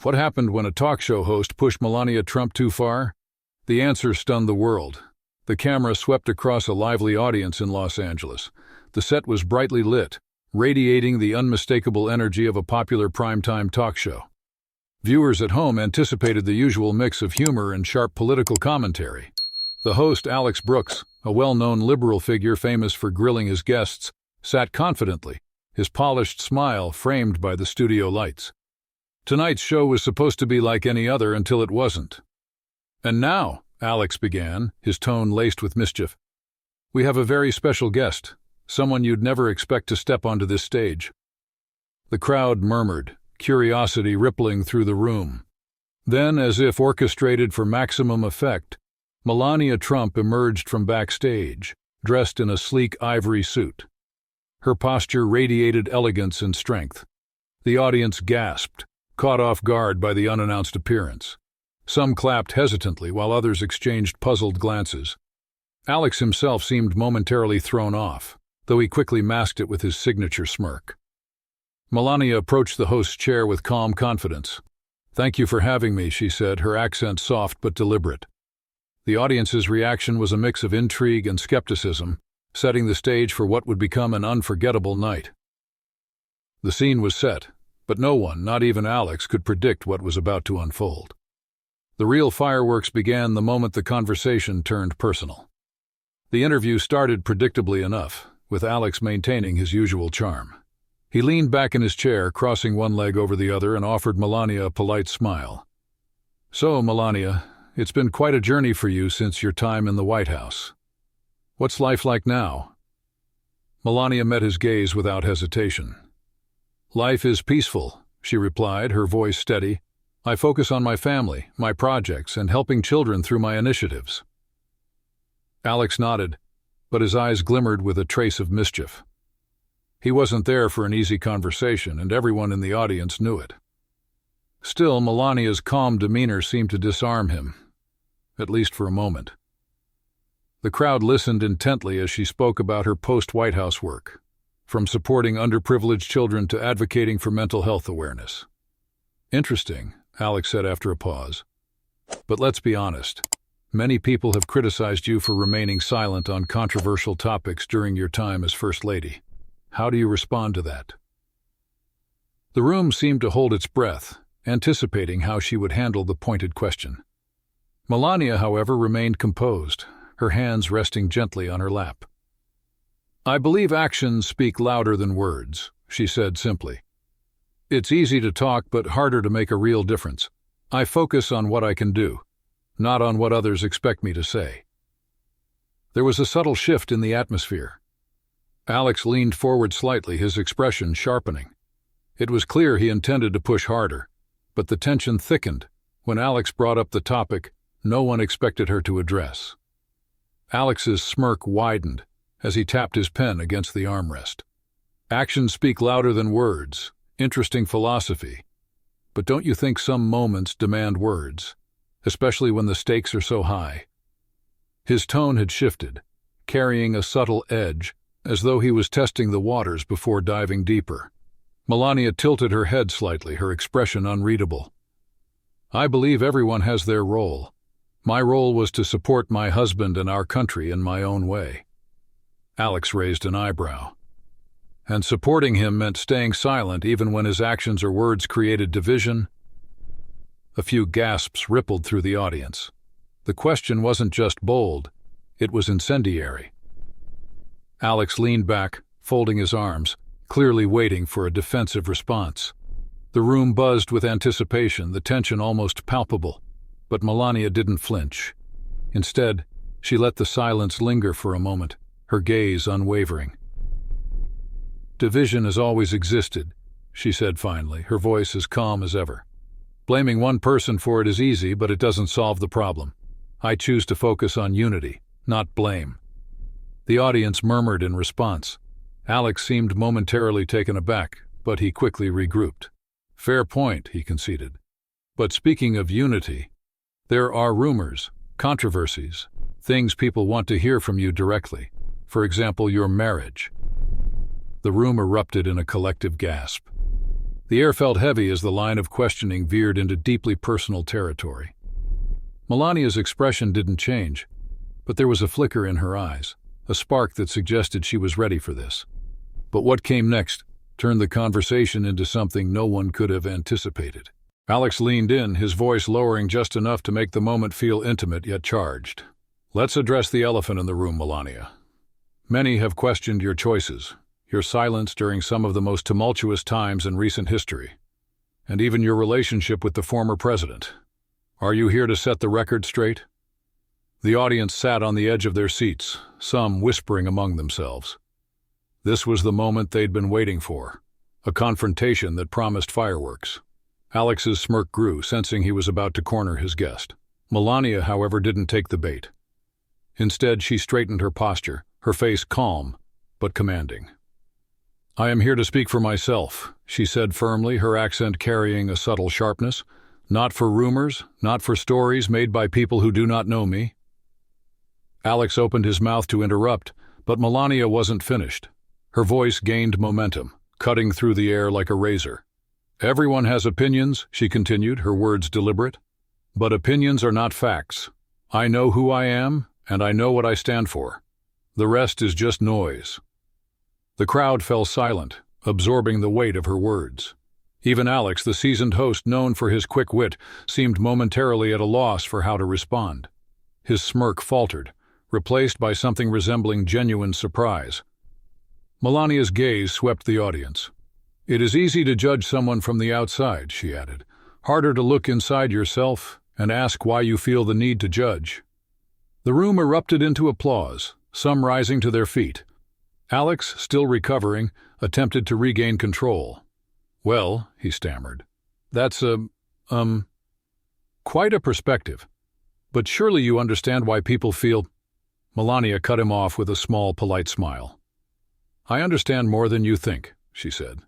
What happened when a talk show host pushed Melania Trump too far? The answer stunned the world. The camera swept across a lively audience in Los Angeles. The set was brightly lit, radiating the unmistakable energy of a popular primetime talk show. Viewers at home anticipated the usual mix of humor and sharp political commentary. The host, Alex Brooks, a well-known liberal figure famous for grilling his guests, sat confidently, his polished smile framed by the studio lights. Tonight's show was supposed to be like any other until it wasn't. "And now," Alex began, his tone laced with mischief, "we have a very special guest, someone you'd never expect to step onto this stage." The crowd murmured, curiosity rippling through the room. Then, as if orchestrated for maximum effect, Melania Trump emerged from backstage, dressed in a sleek ivory suit. Her posture radiated elegance and strength. The audience gasped, caught off guard by the unannounced appearance. Some clapped hesitantly while others exchanged puzzled glances. Alex himself seemed momentarily thrown off, though he quickly masked it with his signature smirk. Melania approached the host's chair with calm confidence. "Thank you for having me," she said, her accent soft but deliberate. The audience's reaction was a mix of intrigue and skepticism, setting the stage for what would become an unforgettable night. The scene was set, but no one, not even Alex, could predict what was about to unfold. The real fireworks began the moment the conversation turned personal. The interview started predictably enough, with Alex maintaining his usual charm. He leaned back in his chair, crossing one leg over the other, and offered Melania a polite smile. "So, Melania, it's been quite a journey for you since your time in the White House. What's life like now?" Melania met his gaze without hesitation. "Life is peaceful," she replied, her voice steady. "I focus on my family, my projects, and helping children through my initiatives." Alex nodded, but his eyes glimmered with a trace of mischief. He wasn't there for an easy conversation, and everyone in the audience knew it. Still, Melania's calm demeanor seemed to disarm him, at least for a moment. The crowd listened intently as she spoke about her post-White House work, from supporting underprivileged children to advocating for mental health awareness. "Interesting," Alex said after a pause. "But let's be honest. Many people have criticized you for remaining silent on controversial topics during your time as First Lady. How do you respond to that?" The room seemed to hold its breath, anticipating how she would handle the pointed question. Melania, however, remained composed, her hands resting gently on her lap. "I believe actions speak louder than words," she said simply. "It's easy to talk, but harder to make a real difference. I focus on what I can do, not on what others expect me to say." There was a subtle shift in the atmosphere. Alex leaned forward slightly, his expression sharpening. It was clear he intended to push harder, but the tension thickened when Alex brought up the topic no one expected her to address. Alex's smirk widened as he tapped his pen against the armrest. "Actions speak louder than words. Interesting philosophy. But don't you think some moments demand words, especially when the stakes are so high?" His tone had shifted, carrying a subtle edge, as though he was testing the waters before diving deeper. Melania tilted her head slightly, her expression unreadable. "I believe everyone has their role. My role was to support my husband and our country in my own way." Alex raised an eyebrow. "And supporting him meant staying silent even when his actions or words created division?" A few gasps rippled through the audience. The question wasn't just bold, it was incendiary. Alex leaned back, folding his arms, clearly waiting for a defensive response. The room buzzed with anticipation, the tension almost palpable, but Melania didn't flinch. Instead, she let the silence linger for a moment, her gaze unwavering. "Division has always existed," she said finally, her voice as calm as ever. "Blaming one person for it is easy, but it doesn't solve the problem. I choose to focus on unity, not blame." The audience murmured in response. Alex seemed momentarily taken aback, but he quickly regrouped. "Fair point," he conceded. "But speaking of unity, there are rumors, controversies, things people want to hear from you directly. For example, your marriage." The room erupted in a collective gasp. The air felt heavy as the line of questioning veered into deeply personal territory. Melania's expression didn't change, but there was a flicker in her eyes, a spark that suggested she was ready for this. But what came next turned the conversation into something no one could have anticipated. Alex leaned in, his voice lowering just enough to make the moment feel intimate yet charged. "Let's address the elephant in the room, Melania. Many have questioned your choices, your silence during some of the most tumultuous times in recent history, and even your relationship with the former president. Are you here to set the record straight?" The audience sat on the edge of their seats, some whispering among themselves. This was the moment they'd been waiting for, a confrontation that promised fireworks. Alex's smirk grew, sensing he was about to corner his guest. Melania, however, didn't take the bait. Instead, she straightened her posture, her face calm but commanding. "I am here to speak for myself," she said firmly, her accent carrying a subtle sharpness. "Not for rumors, not for stories made by people who do not know me." Alex opened his mouth to interrupt, but Melania wasn't finished. Her voice gained momentum, cutting through the air like a razor. "Everyone has opinions," she continued, her words deliberate. "But opinions are not facts. I know who I am, and I know what I stand for. The rest is just noise." The crowd fell silent, absorbing the weight of her words. Even Alex, the seasoned host known for his quick wit, seemed momentarily at a loss for how to respond. His smirk faltered, replaced by something resembling genuine surprise. Melania's gaze swept the audience. "It is easy to judge someone from the outside," she added. "Harder to look inside yourself and ask why you feel the need to judge." The room erupted into applause, some rising to their feet. Alex, still recovering, attempted to regain control. "Well," he stammered, "that's quite a perspective. But surely you understand why people feel—" Melania cut him off with a small, polite smile. "I understand more than you think," she said.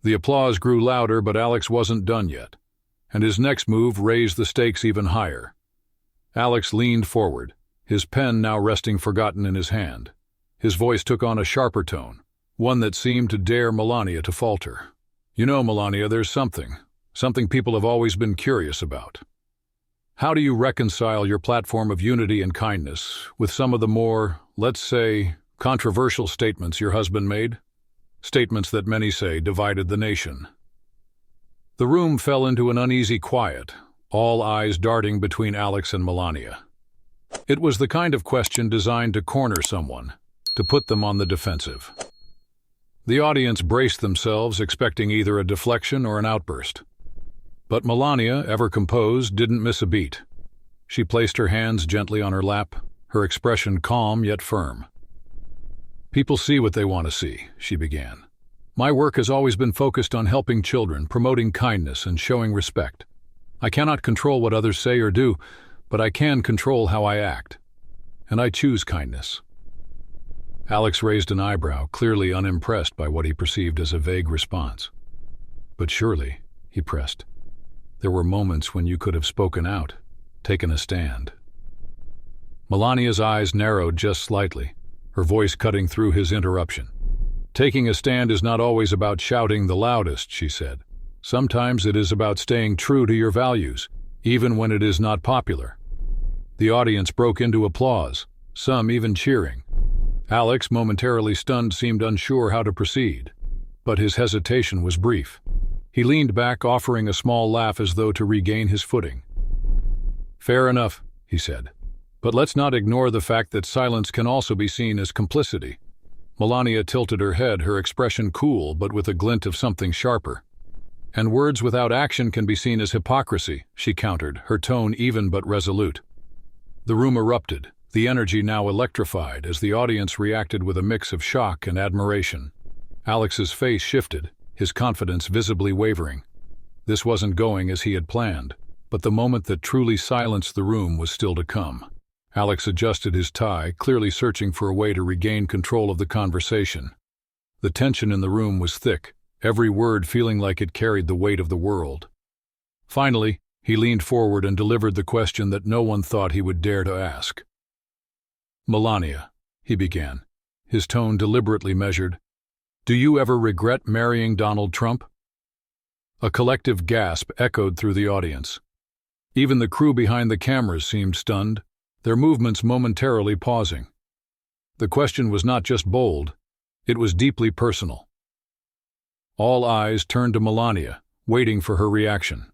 The applause grew louder, but Alex wasn't done yet, and his next move raised the stakes even higher. Alex leaned forward, his pen now resting forgotten in his hand. His voice took on a sharper tone, one that seemed to dare Melania to falter. "You know, Melania, there's something people have always been curious about. How do you reconcile your platform of unity and kindness with some of the more, let's say, controversial statements your husband made? Statements that many say divided the nation." The room fell into an uneasy quiet, all eyes darting between Alex and Melania. It was the kind of question designed to corner someone, to put them on the defensive. The audience braced themselves, expecting either a deflection or an outburst. But Melania, ever composed, didn't miss a beat. She placed her hands gently on her lap, her expression calm yet firm. "People see what they want to see," she began. "My work has always been focused on helping children, promoting kindness, and showing respect. I cannot control what others say or do, but I can control how I act. And I choose kindness." Alex raised an eyebrow, clearly unimpressed by what he perceived as a vague response. "But surely," he pressed, "there were moments when you could have spoken out, taken a stand." Melania's eyes narrowed just slightly, her voice cutting through his interruption. "Taking a stand is not always about shouting the loudest," she said. "Sometimes it is about staying true to your values, even when it is not popular." The audience broke into applause, some even cheering. Alex, momentarily stunned, seemed unsure how to proceed, but his hesitation was brief. He leaned back, offering a small laugh as though to regain his footing. "Fair enough," he said. "But let's not ignore the fact that silence can also be seen as complicity." Melania tilted her head, her expression cool but with a glint of something sharper. "And words without action can be seen as hypocrisy," she countered, her tone even but resolute. The room erupted, the energy now electrified as the audience reacted with a mix of shock and admiration. Alex's face shifted, his confidence visibly wavering. This wasn't going as he had planned, but the moment that truly silenced the room was still to come. Alex adjusted his tie, clearly searching for a way to regain control of the conversation. The tension in the room was thick, every word feeling like it carried the weight of the world. Finally, he leaned forward and delivered the question that no one thought he would dare to ask. "Melania," he began, his tone deliberately measured, "do you ever regret marrying Donald Trump?" A collective gasp echoed through the audience. Even the crew behind the cameras seemed stunned, their movements momentarily pausing. The question was not just bold, it was deeply personal. All eyes turned to Melania, waiting for her reaction.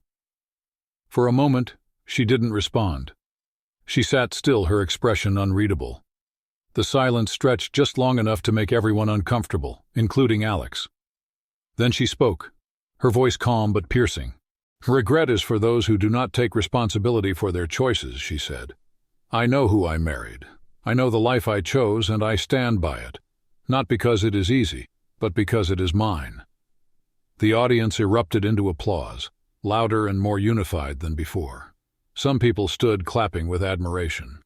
For a moment, she didn't respond. She sat still, her expression unreadable. The silence stretched just long enough to make everyone uncomfortable, including Alex. Then she spoke, her voice calm but piercing. "Regret is for those who do not take responsibility for their choices," she said. "I know who I married. I know the life I chose, and I stand by it. Not because it is easy, but because it is mine." The audience erupted into applause, louder and more unified than before. Some people stood clapping with admiration.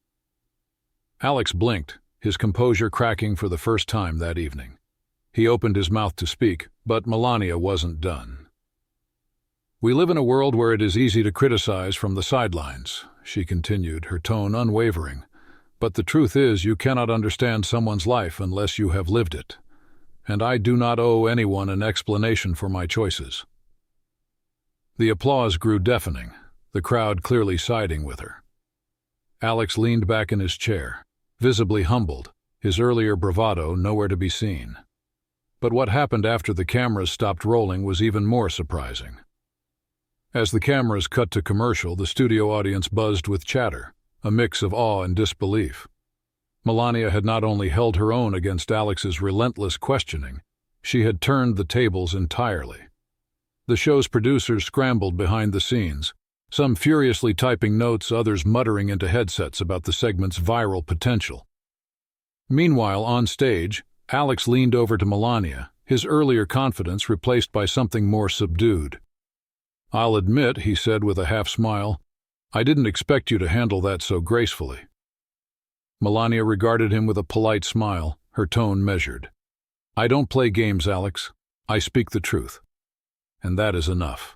Alex blinked, his composure cracking for the first time that evening. He opened his mouth to speak, but Melania wasn't done. "We live in a world where it is easy to criticize from the sidelines," she continued, her tone unwavering. "But the truth is, you cannot understand someone's life unless you have lived it. And I do not owe anyone an explanation for my choices." The applause grew deafening, the crowd clearly siding with her. Alex leaned back in his chair, visibly humbled, his earlier bravado nowhere to be seen. But what happened after the cameras stopped rolling was even more surprising. As the cameras cut to commercial, the studio audience buzzed with chatter, a mix of awe and disbelief. Melania had not only held her own against Alex's relentless questioning, she had turned the tables entirely. The show's producers scrambled behind the scenes, some furiously typing notes, others muttering into headsets about the segment's viral potential. Meanwhile, on stage, Alex leaned over to Melania, his earlier confidence replaced by something more subdued. "I'll admit," he said with a half-smile, "I didn't expect you to handle that so gracefully." Melania regarded him with a polite smile, her tone measured. "I don't play games, Alex. I speak the truth. And that is enough."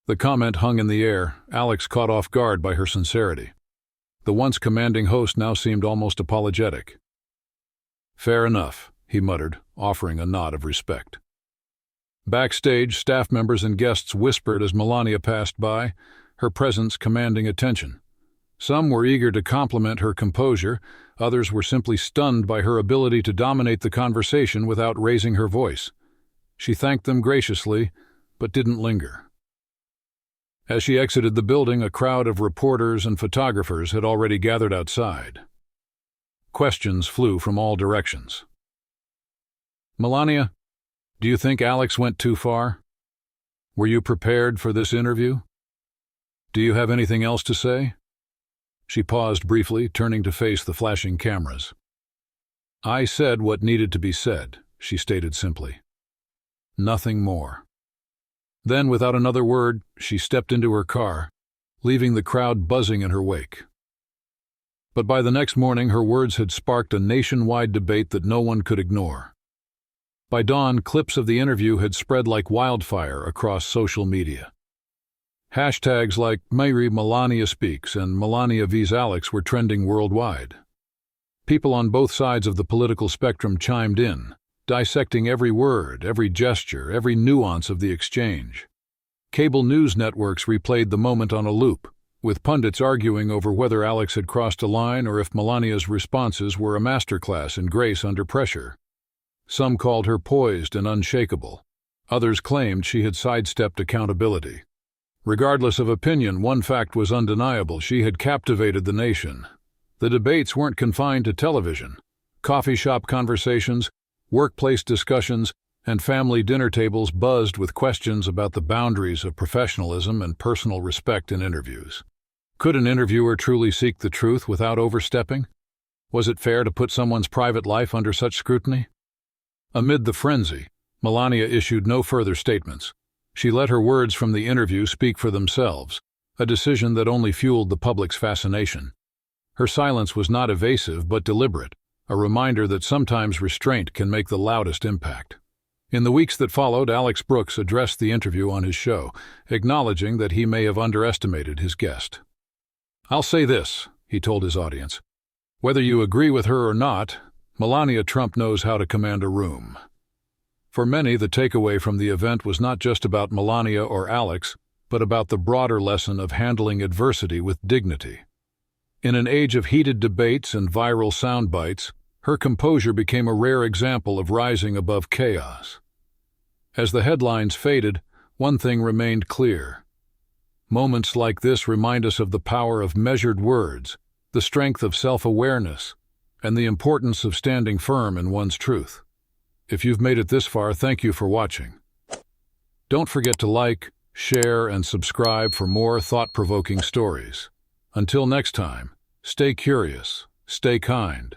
The comment hung in the air, Alex caught off guard by her sincerity. The once commanding host now seemed almost apologetic. "Fair enough," he muttered, offering a nod of respect. Backstage, staff members and guests whispered as Melania passed by, her presence commanding attention. Some were eager to compliment her composure, others were simply stunned by her ability to dominate the conversation without raising her voice. She thanked them graciously, but didn't linger. As she exited the building, a crowd of reporters and photographers had already gathered outside. Questions flew from all directions. "Melania, do you think Alex went too far? Were you prepared for this interview? Do you have anything else to say?" She paused briefly, turning to face the flashing cameras. "I said what needed to be said," she stated simply. "Nothing more." Then, without another word, she stepped into her car, leaving the crowd buzzing in her wake. But by the next morning, her words had sparked a nationwide debate that no one could ignore. By dawn, clips of the interview had spread like wildfire across social media. Hashtags like Melania Speaks and Melania vs. Alex were trending worldwide. People on both sides of the political spectrum chimed in, dissecting every word, every gesture, every nuance of the exchange. Cable news networks replayed the moment on a loop, with pundits arguing over whether Alex had crossed a line or if Melania's responses were a masterclass in grace under pressure. Some called her poised and unshakable. Others claimed she had sidestepped accountability. Regardless of opinion, one fact was undeniable: she had captivated the nation. The debates weren't confined to television. Coffee shop conversations, workplace discussions, and family dinner tables buzzed with questions about the boundaries of professionalism and personal respect in interviews. Could an interviewer truly seek the truth without overstepping? Was it fair to put someone's private life under such scrutiny? Amid the frenzy, Melania issued no further statements. She let her words from the interview speak for themselves, a decision that only fueled the public's fascination. Her silence was not evasive but deliberate, a reminder that sometimes restraint can make the loudest impact. In the weeks that followed, Alex Brooks addressed the interview on his show, acknowledging that he may have underestimated his guest. "I'll say this," he told his audience. "Whether you agree with her or not, Melania Trump knows how to command a room." For many, the takeaway from the event was not just about Melania or Alex, but about the broader lesson of handling adversity with dignity. In an age of heated debates and viral sound bites, her composure became a rare example of rising above chaos. As the headlines faded, one thing remained clear. Moments like this remind us of the power of measured words, the strength of self-awareness, and the importance of standing firm in one's truth. If you've made it this far, thank you for watching. Don't forget to like, share, and subscribe for more thought-provoking stories. Until next time, stay curious, stay kind,